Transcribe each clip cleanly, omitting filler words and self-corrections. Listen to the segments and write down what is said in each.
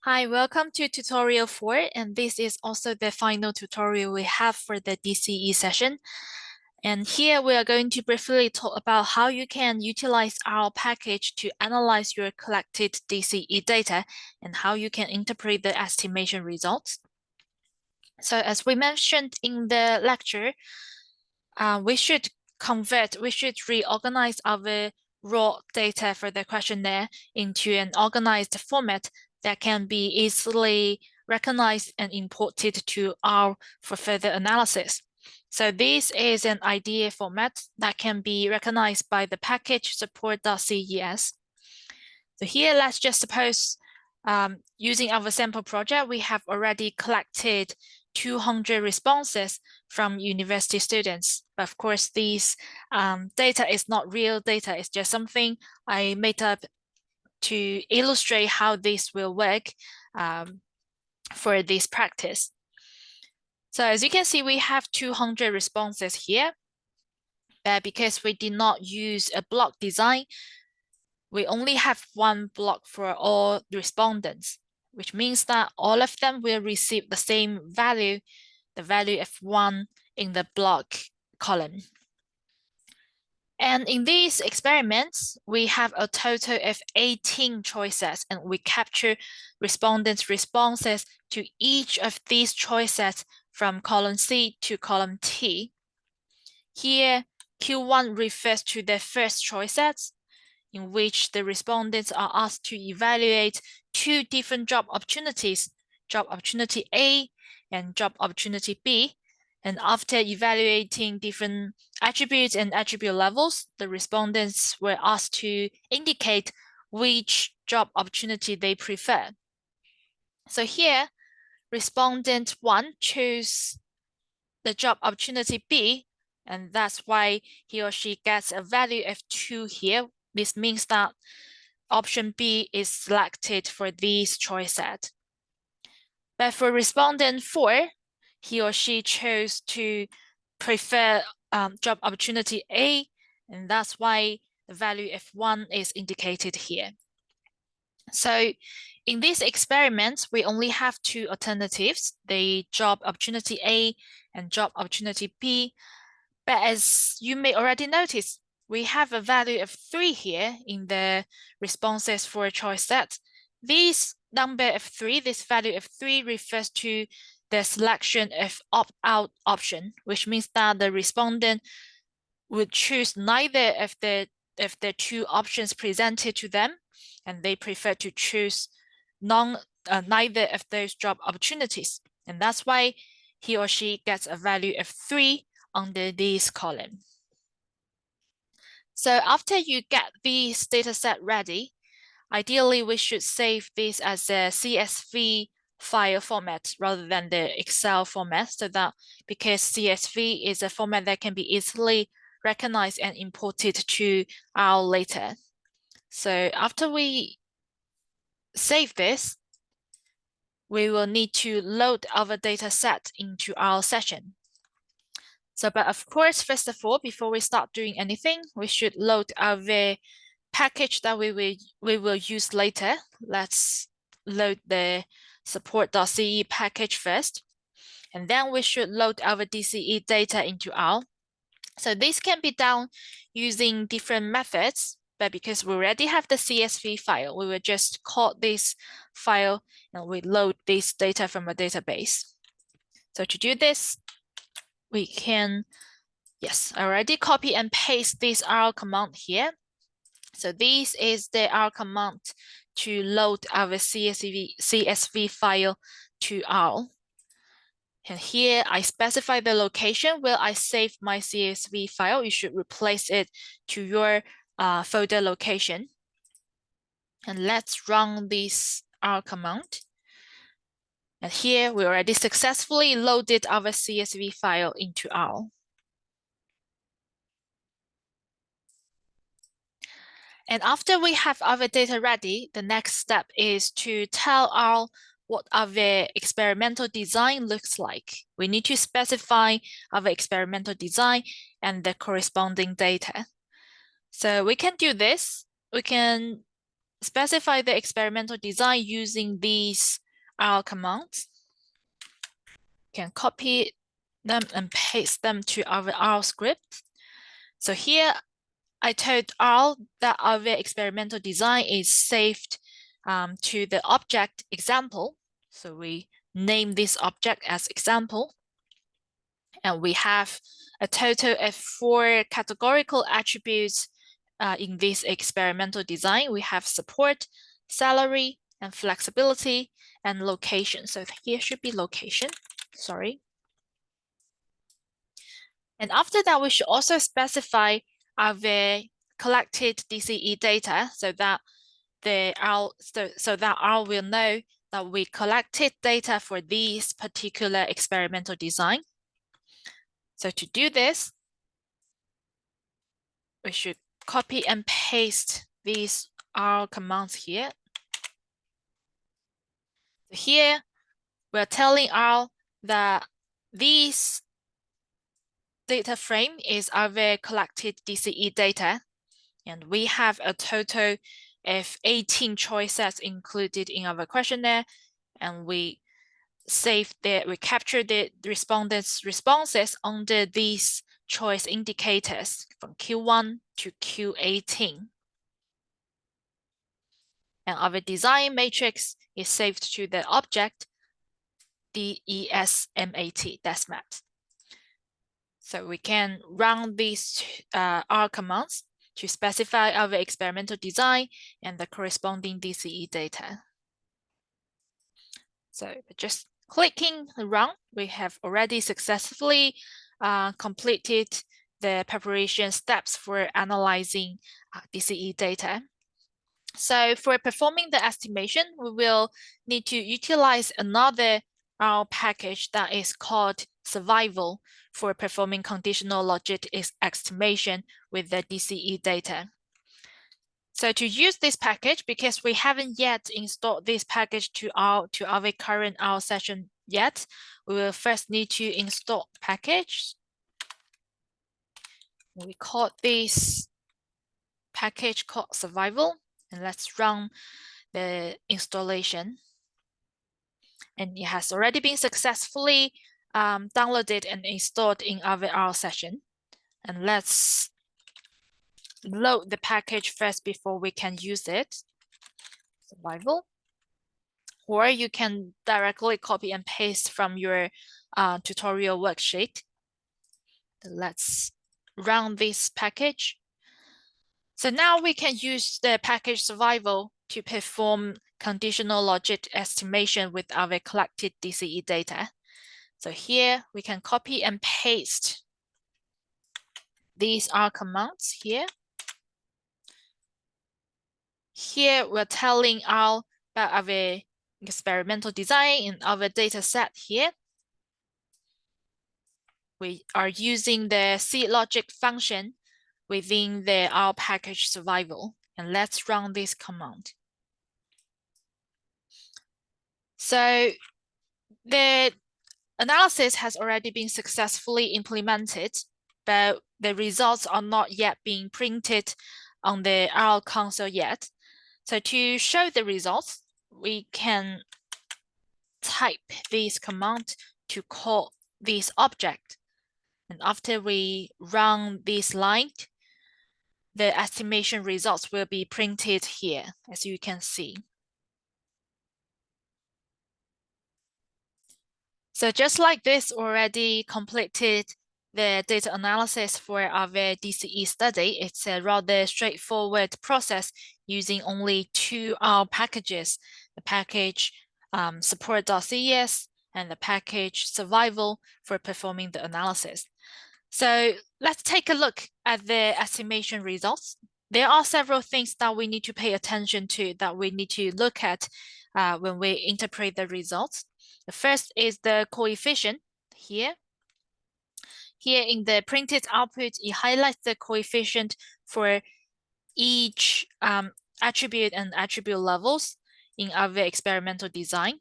Hi, welcome to tutorial 4, and this is also the final tutorial we have for the DCE session. And here we are going to briefly talk about how you can utilize our package to analyze your collected DCE data and how you can interpret the estimation results. So as we mentioned in the lecture, we should reorganize our raw data for the questionnaire into an organized format that can be easily recognized and imported to R for further analysis. So this is an ideal format that can be recognized by the package support.ces. So here, let's just suppose using our sample project, we have already collected 200 responses from university students. But of course, these data is not real data. It's just something I made up to illustrate how this will work for this practice. So as you can see, we have 200 responses here. But because we did not use a block design, we only have one block for all respondents, which means that all of them will receive the same value, the value of 1 in the block column. And in these experiments, we have a total of 18 choices, and we capture respondents' responses to each of these choices from column C to column T. Here, Q1 refers to the first choices, in which the respondents are asked to evaluate 2 different job opportunities, job opportunity A and job opportunity B. And after evaluating different attributes and attribute levels, the respondents were asked to indicate which job opportunity they prefer. So here, respondent 1 chose the job opportunity B, and that's why he or she gets a value of 2 here. This means that option B is selected for this choice set. But for respondent 4, he or she chose to prefer job opportunity A, and that's why the value of 1 is indicated here. So in this experiment, we only have 2 alternatives, the job opportunity A and job opportunity B. But as you may already notice, we have a value of 3 here in the responses for a choice set. This number of 3, this value of 3 refers to the selection of opt-out option, which means that the respondent would choose neither of the 2 options presented to them, and they prefer to choose neither of those job opportunities. And that's why he or she gets a value of 3 under this column. So after you get this data set ready, ideally we should save this as a CSV file format rather than the Excel format, so that because CSV is a format that can be easily recognized and imported to R later. So after we save this, we will need to load our data set into our session. So, but of course, first of all, before we start doing anything, we should load our package that we will use later. Let's load the support.ce package first, and then we should load our DCE data into R. So this can be done using different methods, but because we already have the CSV file, we will just call this file and we load this data from a database. So to do this, we can, yes, already copy and paste this R command here. So this is the R command to load our CSV file to R. And here I specify the location where I save my CSV file. You should replace it to your folder location. And let's run this R command. And here we already successfully loaded our CSV file into R. And after we have our data ready, the next step is to tell R what our experimental design looks like. We need to specify our experimental design and the corresponding data. So we can do this. We can specify the experimental design using these R commands. You can copy them and paste them to our R script. So here I told R that our experimental design is saved to the object example. So we name this object as example. And we have a total of 4 categorical attributes in this experimental design. We have support, salary, and flexibility, and location. So here should be location, sorry. And after that, we should also specify our collected DCE data so that R will know that we collected data for this particular experimental design. So to do this, we should copy and paste these R commands here. Here, we're telling R that this data frame is our collected DCE data, and we have a total of 18 choices included in our questionnaire, and we capture the respondents' responses under these choice indicators from Q1 to Q18. And our design matrix is saved to the object DESMAT, DESMAT. So we can run these R commands to specify our experimental design and the corresponding DCE data. So just clicking run, we have already successfully completed the preparation steps for analyzing DCE data. So for performing the estimation, we will need to utilize another R package that is called survival for performing conditional logic estimation with the DCE data. So to use this package, because we haven't yet installed this package to our current R session yet, we will first need to install package. We call this package called survival, and let's run the installation. And it has already been successfully downloaded and installed in our R session. And let's load the package first before we can use it. Survival. Or you can directly copy and paste from your tutorial worksheet. Let's run this package. So now we can use the package survival to perform conditional logic estimation with our collected DCE data. So here we can copy and paste these R commands here. Here we're telling R about our experimental design in our data set here. We are using the C logic function within the R package survival. And let's run this command. So the analysis has already been successfully implemented, but the results are not yet being printed on the R console yet. So to show the results, we can type this command to call this object. And after we run this line, the estimation results will be printed here, as you can see. So just like this, already completed the data analysis for our DCE study. It's a rather straightforward process using only 2 R packages, the package support.ces and the package survival for performing the analysis. So let's take a look at the estimation results. There are several things that we need to pay attention to, that we need to look at when we interpret the results. The first is the coefficient here. Here in the printed output, it highlights the coefficient for each attribute and attribute levels in our experimental design.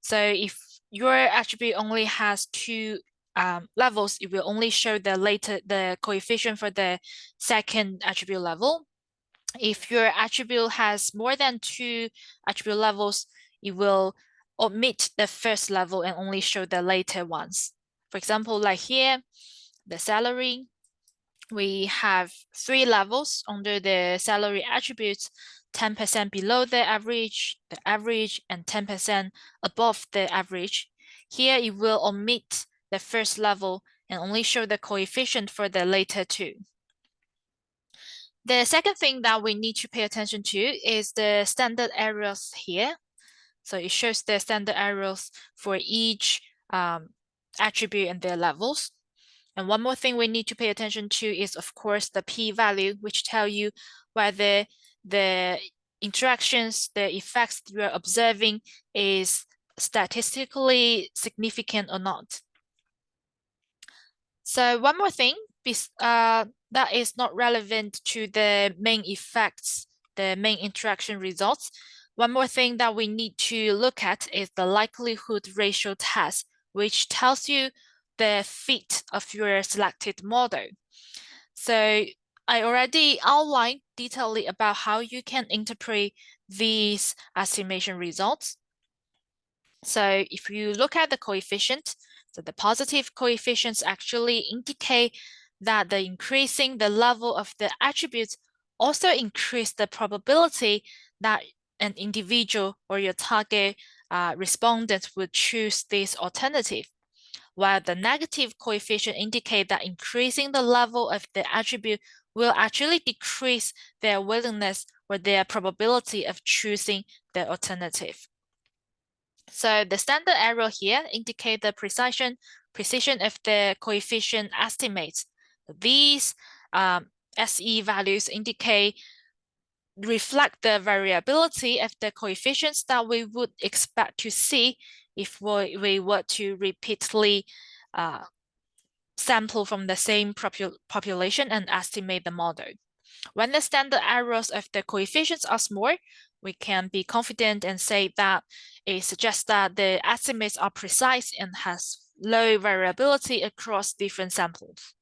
So if your attribute only has 2 levels, it will only show the coefficient for the second attribute level. If your attribute has more than 2 attribute levels, it will omit the first level and only show the later ones. For example, like here, the salary, we have 3 levels under the salary attributes, 10% below the average, and 10% above the average. Here it will omit the first level and only show the coefficient for the later 2. The second thing that we need to pay attention to is the standard errors here. So it shows the standard errors for each attribute and their levels. And one more thing we need to pay attention to is, of course, the p-value, which tell you whether the interactions, the effects you are observing is statistically significant or not. So one more thing that is not relevant to the main effects, the main interaction results. One more thing that we need to look at is the likelihood ratio test, which tells you the fit of your selected model. So I already outlined detailedly about how you can interpret these estimation results. So if you look at the coefficient, so the positive coefficients actually indicate that the increasing the level of the attributes also increase the probability that an individual or your target respondent would choose this alternative, while the negative coefficient indicate that increasing the level of the attribute will actually decrease their willingness or their probability of choosing the alternative. So the standard error here indicate the precision of the coefficient estimates. These SE values reflect the variability of the coefficients that we would expect to see if we were to repeatedly sample from the same population and estimate the model. When the standard errors of the coefficients are small, we can be confident and say that it suggests that the estimates are precise and has low variability across different samples.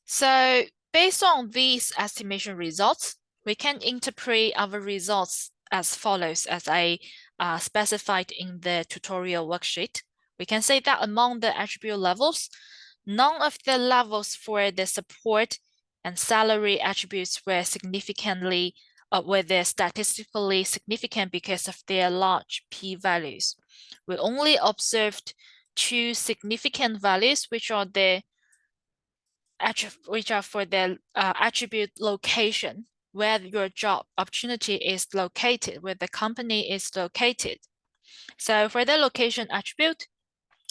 So based on these estimation results, we can interpret our results as follows, as I specified in the tutorial worksheet. We can say that among the attribute levels, none of the levels for the support and salary attributes were statistically significant because of their large p-values. We only observed 2 significant values, which are for the attribute location, where your job opportunity is located, where the company is located. So for the location attribute,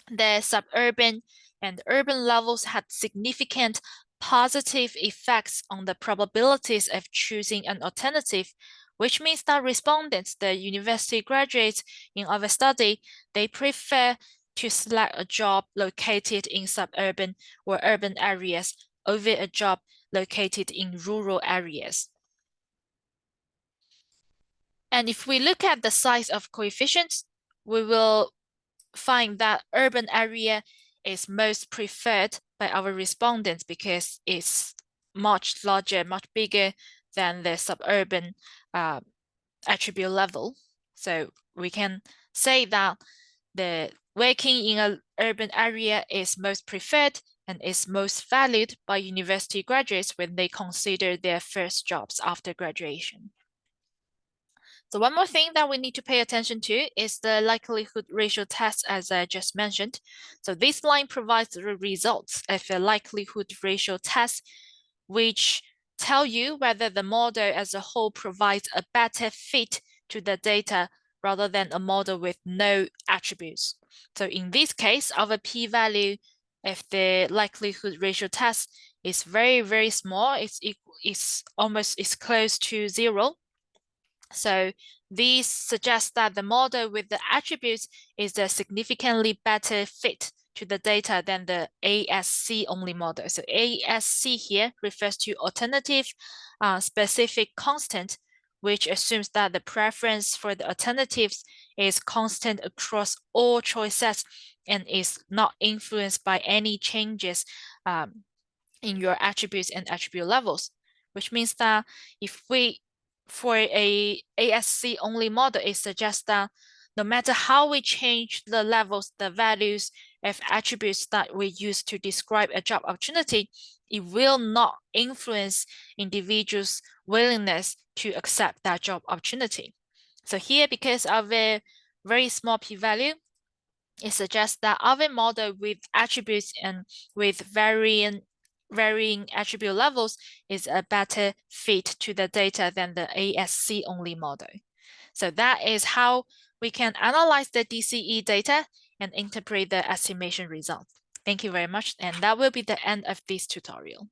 the suburban and urban levels had significant positive effects on the probabilities of choosing an alternative, which means that respondents, the university graduates in our study, they prefer to select a job located in suburban or urban areas over a job located in rural areas. And if we look at the size of coefficients, we will find that urban area is most preferred by our respondents because it's much larger, much bigger than the suburban attribute level. So we can say that the working in an urban area is most preferred and is most valued by university graduates when they consider their first jobs after graduation. So one more thing that we need to pay attention to is the likelihood ratio test, as I just mentioned. So this line provides the results of a likelihood ratio test, which tell you whether the model as a whole provides a better fit to the data rather than a model with no attributes. So in this case, our p-value of the likelihood ratio test is very, very small. It's close to 0. So these suggest that the model with the attributes is a significantly better fit to the data than the ASC only model. So ASC here refers to alternative specific constant, which assumes that the preference for the alternatives is constant across all choices and is not influenced by any changes in your attributes and attribute levels. which means that for a ASC only model, it suggests that no matter how we change the levels, the values of attributes that we use to describe a job opportunity, it will not influence individuals' willingness to accept that job opportunity. So here, because of a very small p-value, it suggests that our model with attributes and with varying attribute levels is a better fit to the data than the ASC only model. So that is how we can analyze the DCE data and interpret the estimation results. Thank you very much, and that will be the end of this tutorial.